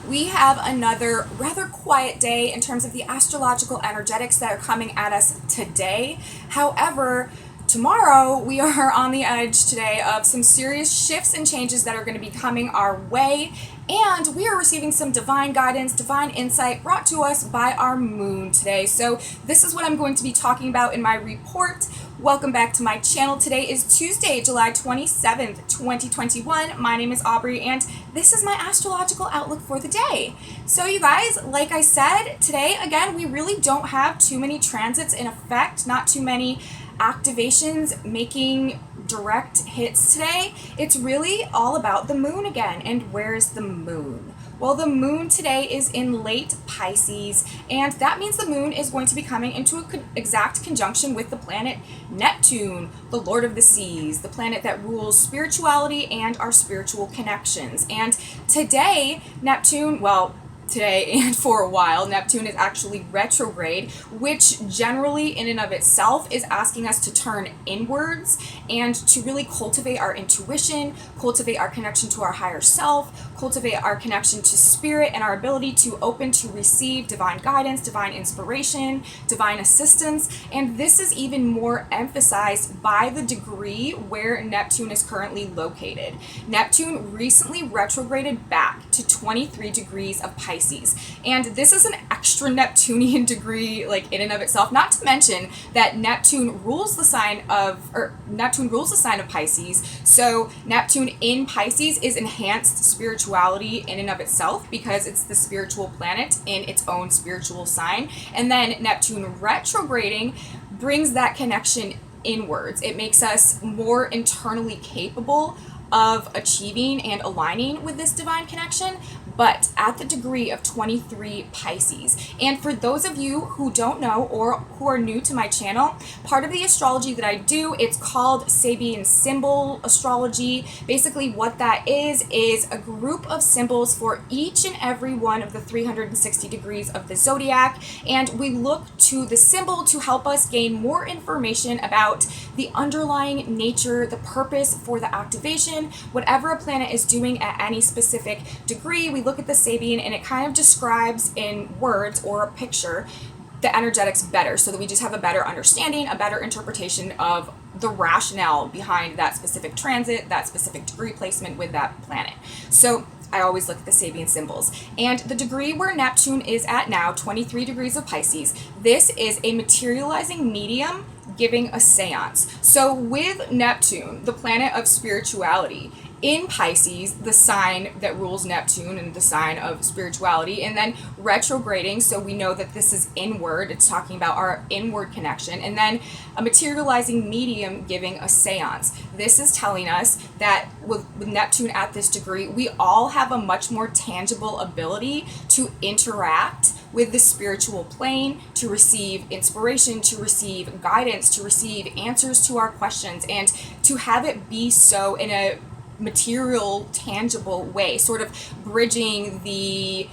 we have another rather quiet day in terms of the astrological energetics that are coming at us today. However, tomorrow we are on the edge today of some serious shifts and changes that are going to be coming our way, and we are receiving some divine guidance, divine insight brought to us by our moon today. So this is what I'm going to be talking about in my report. Welcome back to my channel. Today is Tuesday, July 27th, 2021. My name is Aubrey, and this is my astrological outlook for the day. So you guys, like I said, today, again, we really don't have too many transits in effect, not too many activations making direct hits today. It's really all about the moon again. And where's the moon? Well, the moon today is in late Pisces, and that means the moon is going to be coming into an exact conjunction with the planet Neptune, the Lord of the Seas, the planet that rules spirituality and our spiritual connections. And today, today and for a while, Neptune is actually retrograde, which generally in and of itself is asking us to turn inwards and to really cultivate our intuition, cultivate our connection to our higher self, cultivate our connection to spirit and our ability to open to receive divine guidance, divine inspiration, divine assistance. And this is even more emphasized by the degree where Neptune is currently located. Neptune recently retrograded back to 23 degrees of Pisces. And this is an extra Neptunian degree, like in and of itself, not to mention that Neptune rules the sign of Pisces. So Neptune in Pisces is enhanced spirituality in and of itself because it's the spiritual planet in its own spiritual sign. And then Neptune retrograding brings that connection inwards. It makes us more internally capable of achieving and aligning with this divine connection, but at the degree of 23 Pisces. And for those of you who don't know or who are new to my channel, part of the astrology that I do, it's called Sabian symbol astrology. Basically what that is a group of symbols for each and every one of the 360 degrees of the zodiac, and we look to the symbol to help us gain more information about the underlying nature, the purpose for the activation, whatever a planet is doing at any specific degree. We look at the Sabian and it kind of describes in words or a picture the energetics better, so that we just have a better understanding, a better interpretation of the rationale behind that specific transit, that specific degree placement with that planet. So I always look at the Sabian symbols. And the degree where Neptune is at now, 23 degrees of Pisces, this is a materializing medium giving a seance. So with Neptune, the planet of spirituality, in Pisces, the sign that rules Neptune and the sign of spirituality, and then retrograding, so we know that this is inward, it's talking about our inward connection, and then a materializing medium giving a seance. This is telling us that with Neptune at this degree, we all have a much more tangible ability to interact with the spiritual plane, to receive inspiration, to receive guidance, to receive answers to our questions, and to have it be so in a material, tangible way, sort of bridging the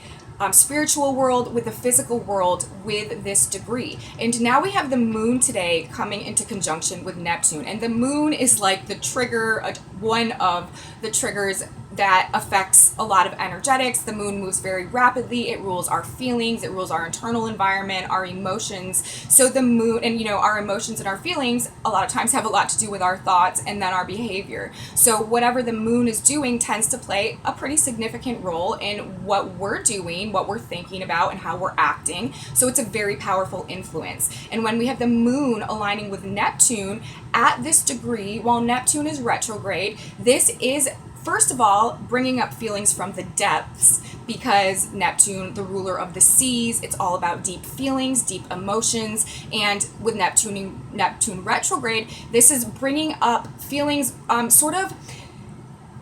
spiritual world with the physical world with this degree. And now we have the moon today coming into conjunction with Neptune, and the moon is like the trigger, one of the triggers that affects a lot of energetics. The moon moves very rapidly. It rules our feelings. It rules our internal environment, our emotions. So the moon, and our emotions and our feelings a lot of times have a lot to do with our thoughts and then our behavior. So whatever the moon is doing tends to play a pretty significant role in what we're doing, what we're thinking about, and how we're acting. So it's a very powerful influence. And when we have the moon aligning with Neptune at this degree, while Neptune is retrograde, this is first of all, bringing up feelings from the depths, because Neptune, the ruler of the seas, it's all about deep feelings, deep emotions, and with Neptune retrograde, this is bringing up feelings, sort of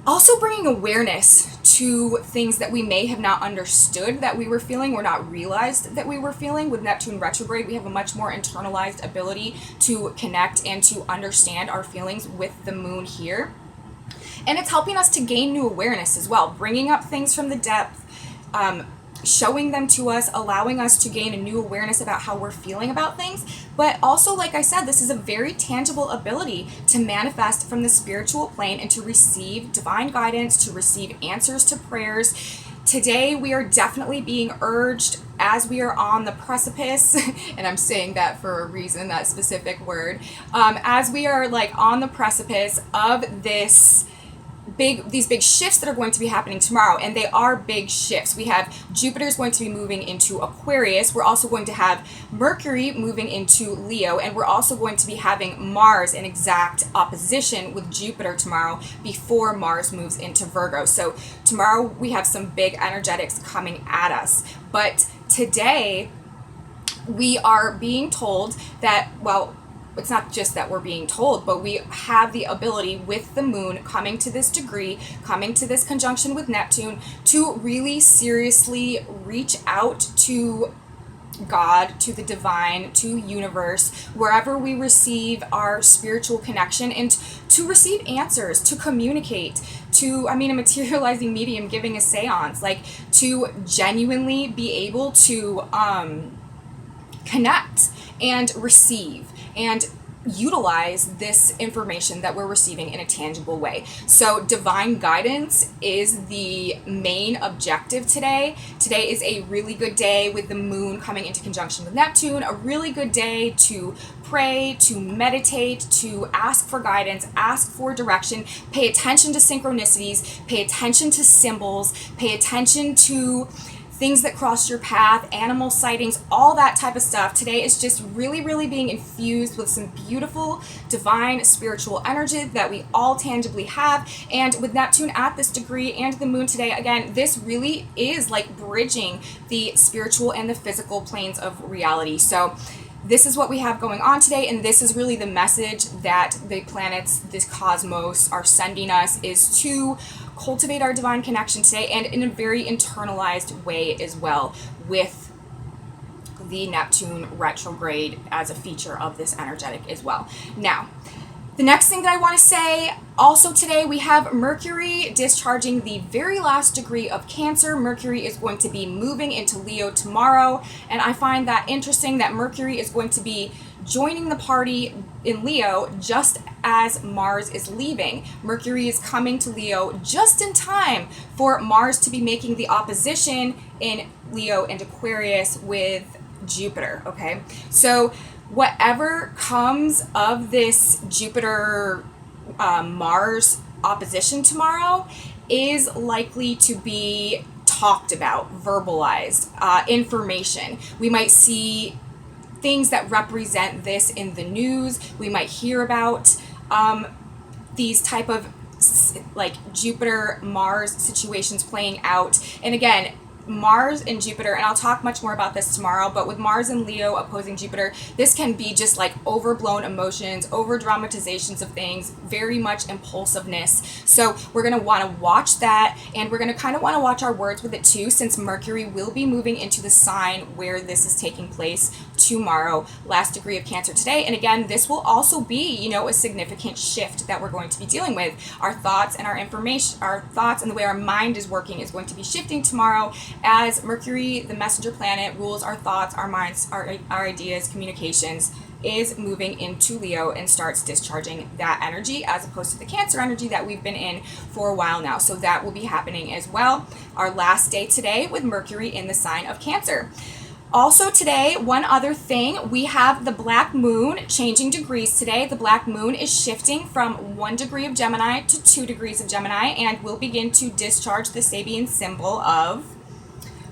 also bringing awareness to things that we may have not understood that we were feeling or not realized that we were feeling. With Neptune retrograde, we have a much more internalized ability to connect and to understand our feelings with the moon here. And it's helping us to gain new awareness as well, bringing up things from the depth, showing them to us, allowing us to gain a new awareness about how we're feeling about things. But also, like I said, this is a very tangible ability to manifest from the spiritual plane and to receive divine guidance, to receive answers to prayers, Today, we are definitely being urged as we are on the precipice, and I'm saying that for a reason, that specific word, as we are like on the precipice of these big shifts that are going to be happening tomorrow, and they are big shifts. We have Jupiter's going to be moving into Aquarius. We're also going to have Mercury moving into Leo, and we're also going to be having Mars in exact opposition with Jupiter tomorrow before Mars moves into Virgo. So tomorrow we have some big energetics coming at us. But today we are being told that, well, it's not just that we're being told, but we have the ability with the moon coming to this degree, coming to this conjunction with Neptune, to really seriously reach out to God, to the divine, to universe, wherever we receive our spiritual connection, and to receive answers, to communicate, a materializing medium giving a seance, like to genuinely be able to connect and receive and utilize this information that we're receiving in a tangible way. So divine guidance is the main objective today. Today is a really good day with the moon coming into conjunction with Neptune, a really good day to pray, to meditate, to ask for guidance, ask for direction, pay attention to synchronicities, pay attention to symbols, pay attention to things that cross your path, animal sightings, all that type of stuff. Today is just really, really being infused with some beautiful, divine, spiritual energy that we all tangibly have. And with Neptune at this degree and the moon today, again, this really is like bridging the spiritual and the physical planes of reality. So this is what we have going on today, and this is really the message that the planets, this cosmos, are sending us, is to cultivate our divine connection today, and in a very internalized way as well, with the Neptune retrograde as a feature of this energetic as well. Now, the next thing that I want to say, also today we have Mercury discharging the very last degree of Cancer. Mercury is going to be moving into Leo tomorrow, and I find that interesting that Mercury is going to be joining the party in Leo just as Mars is leaving. Mercury is coming to Leo just in time for Mars to be making the opposition in Leo and Aquarius with Jupiter, okay? So whatever comes of this Jupiter Mars opposition tomorrow is likely to be talked about, verbalized, information. We might see things that represent this in the news. We might hear about these type of like Jupiter Mars situations playing out. And again, Mars and Jupiter, and I'll talk much more about this tomorrow, but with Mars and Leo opposing Jupiter, this can be just like overblown emotions, over dramatizations of things, very much impulsiveness. So we're going to want to watch that, and we're going to kind of want to watch our words with it too, since Mercury will be moving into the sign where this is taking place tomorrow, last degree of Cancer today. And again, this will also be, a significant shift that we're going to be dealing with. Our thoughts and our information, our thoughts and the way our mind is working is going to be shifting tomorrow, as Mercury, the messenger planet, rules our thoughts, our minds, our ideas, communications, is moving into Leo and starts discharging that energy, as opposed to the Cancer energy that we've been in for a while now. So that will be happening as well. Our last day today with Mercury in the sign of Cancer. Also today, one other thing, we have the black moon changing degrees today. The black moon is shifting from 1 degree of Gemini to 2 degrees of Gemini, and will begin to discharge the Sabian symbol of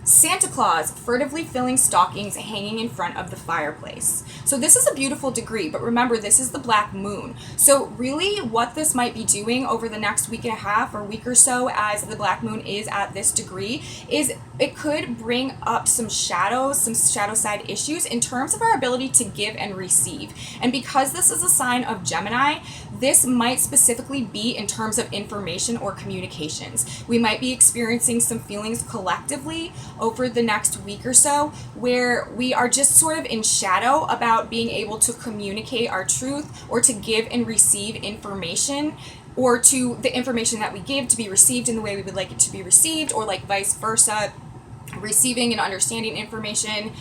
Santa Claus furtively filling stockings hanging in front of the fireplace. So this is a beautiful degree, but remember, this is the black moon. So really what this might be doing over the next week and a half or week or so, as the black moon is at this degree, is it could bring up some shadows, some shadow side issues in terms of our ability to give and receive. And because this is a sign of Gemini, this might specifically be in terms of information or communications. We might be experiencing some feelings collectively over the next week or so where we are just sort of in shadow about being able to communicate our truth, or to give and receive information, or to the information that we give to be received in the way we would like it to be received, or like vice versa, receiving and understanding information,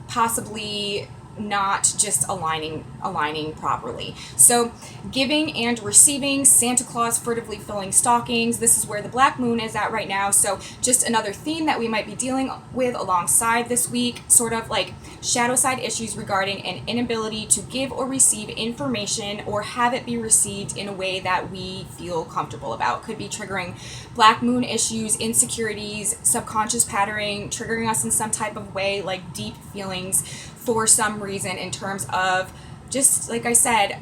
possibly not just aligning properly. So giving and receiving, Santa Claus furtively filling stockings, this is where the black moon is at right now. So just another theme that we might be dealing with alongside this week, sort of like shadow side issues regarding an inability to give or receive information or have it be received in a way that we feel comfortable about. Could be triggering black moon issues, insecurities, subconscious patterning, triggering us in some type of way, like deep feelings for some reason in terms of, just like I said,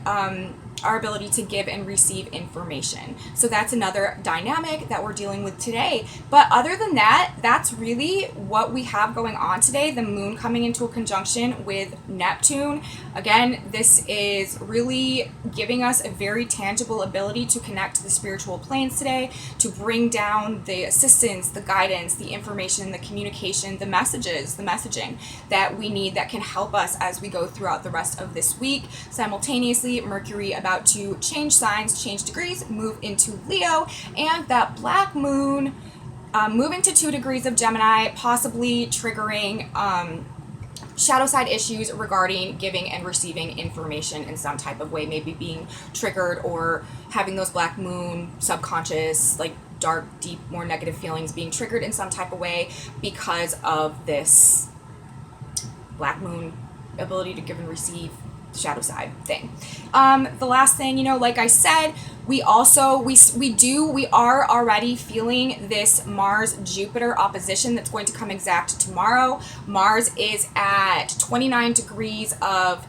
our ability to give and receive information. So that's another dynamic that we're dealing with today. But other than that, that's really what we have going on today. The moon coming into a conjunction with Neptune. Again, this is really giving us a very tangible ability to connect to the spiritual planes today, to bring down the assistance, the guidance, the information, the communication, the messages, the messaging that we need that can help us as we go throughout the rest of this week. Simultaneously, Mercury about to change signs, change degrees, move into Leo, and that black moon moving to 2 degrees of Gemini, possibly triggering shadow side issues regarding giving and receiving information in some type of way, maybe being triggered or having those black moon subconscious, like dark, deep, more negative feelings being triggered in some type of way because of this black moon ability to give and receive shadow side thing. The last thing, like I said, we also we are already feeling this Mars Jupiter opposition that's going to come exact tomorrow. Mars is at 29 degrees of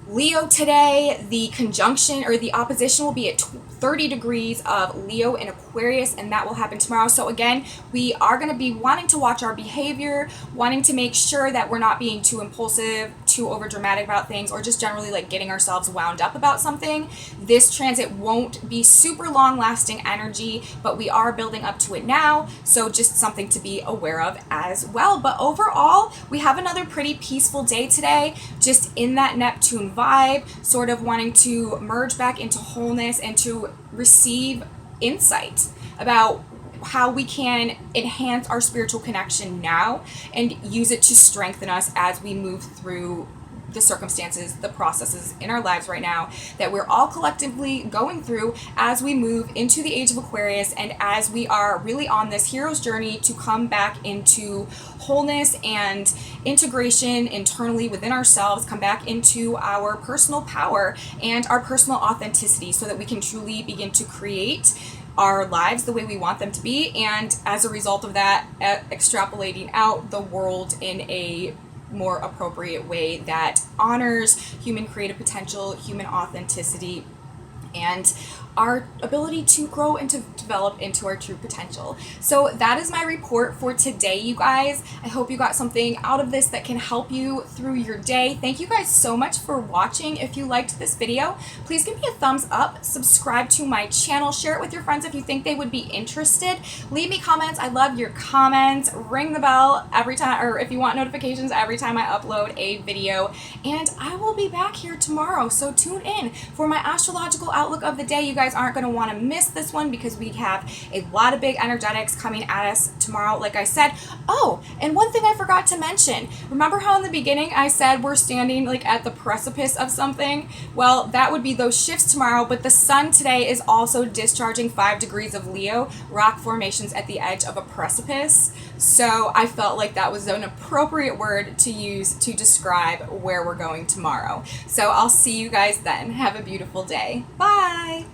Leo today. The conjunction or the opposition will be at 30 degrees of Leo in Aquarius, and that will happen tomorrow. So again, we are going to be wanting to watch our behavior, wanting to make sure that we're not being too impulsive, too over dramatic about things, or just generally like getting ourselves wound up about something. This transit won't be super long lasting energy, but we are building up to it now. So just something to be aware of as well. But overall, we have another pretty peaceful day today, just in that Neptune vibe, sort of wanting to merge back into wholeness and to receive insight about how we can enhance our spiritual connection now and use it to strengthen us as we move through the circumstances, the processes in our lives right now that we're all collectively going through as we move into the age of Aquarius, and as we are really on this hero's journey to come back into wholeness and integration internally within ourselves, come back into our personal power and our personal authenticity so that we can truly begin to create our lives the way we want them to be, and as a result of that, extrapolating out the world in a more appropriate way that honors human creative potential, human authenticity, and our ability to grow and to develop into our true potential. So that is my report for today, you guys. I hope you got something out of this that can help you through your day. Thank you guys so much for watching. If you liked this video, please give me a thumbs up, subscribe to my channel, share it with your friends if you think they would be interested. Leave me comments. I love your comments. Ring the bell every time, or if you want notifications every time I upload a video. And I will be back here tomorrow, so tune in for my astrological outlook of the day. You guys aren't going to want to miss this one because we have a lot of big energetics coming at us tomorrow, like I said. Oh, and one thing I forgot to mention, remember how in the beginning I said we're standing like at the precipice of something? Well, that would be those shifts tomorrow, but the sun today is also discharging 5 degrees of Leo, rock formations at the edge of a precipice. So I felt like that was an appropriate word to use to describe where we're going tomorrow. So I'll see you guys then. Have a beautiful day. Bye.